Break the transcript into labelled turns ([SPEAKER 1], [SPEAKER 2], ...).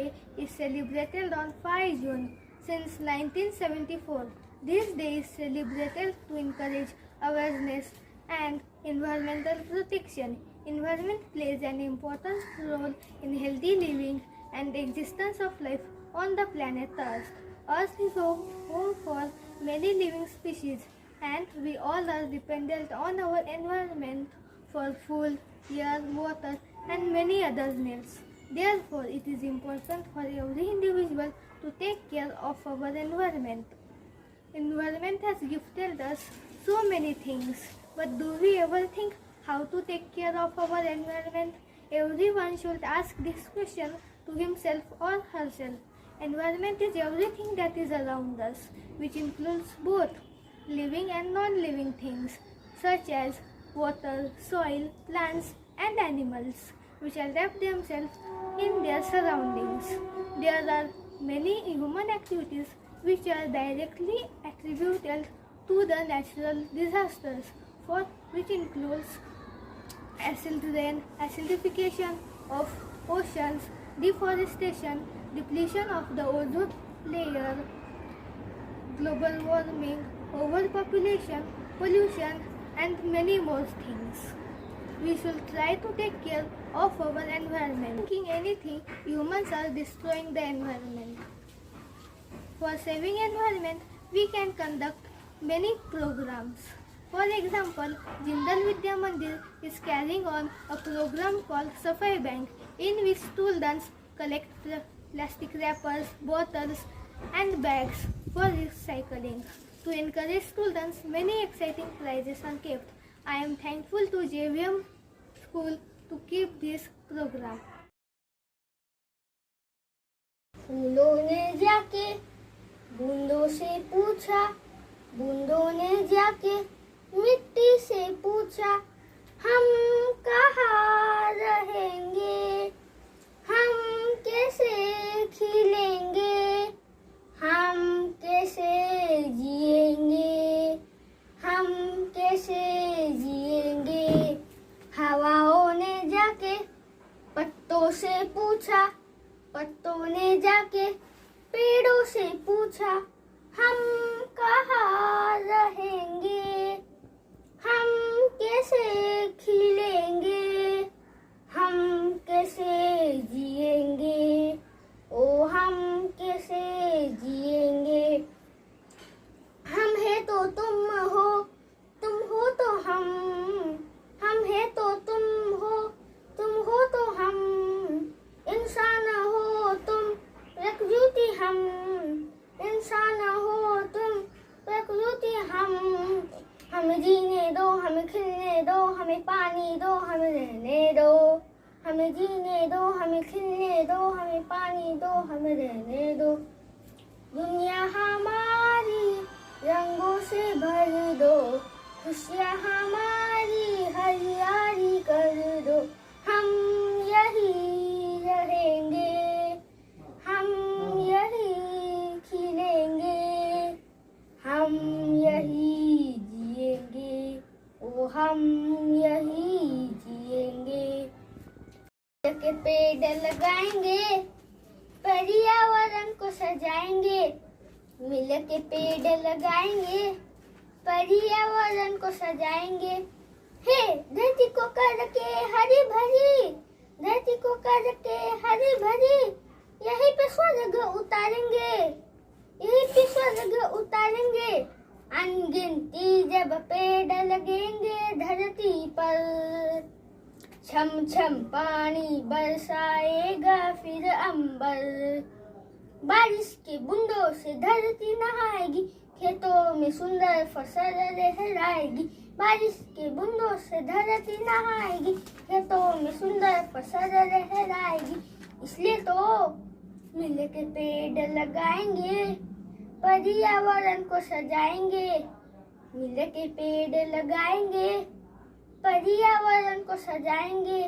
[SPEAKER 1] Day is celebrated on 5 June since 1974. This day is celebrated to encourage awareness and environmental protection. Environment plays an important role in healthy living and existence of life on the planet Earth. Earth is home for many living species, and we all are dependent on our environment for food, air, water, and many other needs. Therefore, it is important for every individual to take care of our environment. Environment has gifted us so many things, but do we ever think how to take care of our environment? Everyone should ask this question to himself or herself. Environment is everything that is around us, which includes both living and non-living things, such as water, soil, plants, and animals, which adapt themselves in their surroundings. There are many human activities which are directly attributed to the natural disasters, for which includes acid rain, acidification of oceans, deforestation, depletion of the ozone layer, global warming, overpopulation, pollution, and many more things. We should try to take care of our environment. Thinking anything, humans are destroying the environment. For saving environment, we can conduct many programs. For example, Jindal Vidya Mandir is carrying on a program called Safai Bank, in which students collect plastic wrappers, bottles, and bags for recycling. To encourage students, many exciting prizes are kept. I am thankful to JVM School to keep this program.
[SPEAKER 2] फूलों ने जाके बूंदों से पूछा, बूंदों ने जाके मिट्टी से पूछा, हम कहाँ रहेंगे, हम कैसे खिलेंगे, हम कैसे जिएंगे, हम कैसे जिएंगे। हवाओं ने जाके पत्तों से पूछा, पत्तों ने जाके पेड़ों से पूछा, हम कहाँ रहेंगे, हम कैसे खिलेंगे, हम कैसे जिएंगे, ओ हम कैसे जिएंगे। हम है तो तुम हो तो हम है तो तुम हो तो हम, इंसान हो तुम प्रकृति हम, इंसान हो तुम प्रकृति हम। हमें जीने दो, हमें खिलने दो, हमें पानी दो, हमें रहने दो। हमें जीने दो, हमें खिलने दो, हमें पानी दो, हमें रहने दो। दुनिया हमारी रंगों से भर दो, खुशियाँ हमारी हरियाली कर दो। हम यही रहेंगे, हम यही खिलेंगे, हम यही जिएंगे, ओ हम यही जिएंगे। के पेड़ लगाएंगे, पर्यावरण को सजाएंगे, मिल के पेड़ लगाएंगे, पर्यावरण को सजाएंगे। हे धरती को करके हरी भरी, धरती को करके हरी भरी, यहीं पे स्वर्ग उतारेंगे, यहीं पे स्वर्ग उतारेंगे। अनगिनती जब पेड़ लगेंगे धरती पर, छम छम पानी बरसाएगा फिर अंबर। बारिश के बूंदों से धरती नहाएगी, खेतों में सुंदर फसल लहराएगी। बारिश के बूंदों से धरती नहाएगी, खेतों में सुंदर फसल लहराएगी। इसलिए तो मिल के पेड़ लगाएंगे, पर्यावरण को सजाएंगे, मिल के पेड़ लगाएंगे, पर्यावरण को सजाएंगे।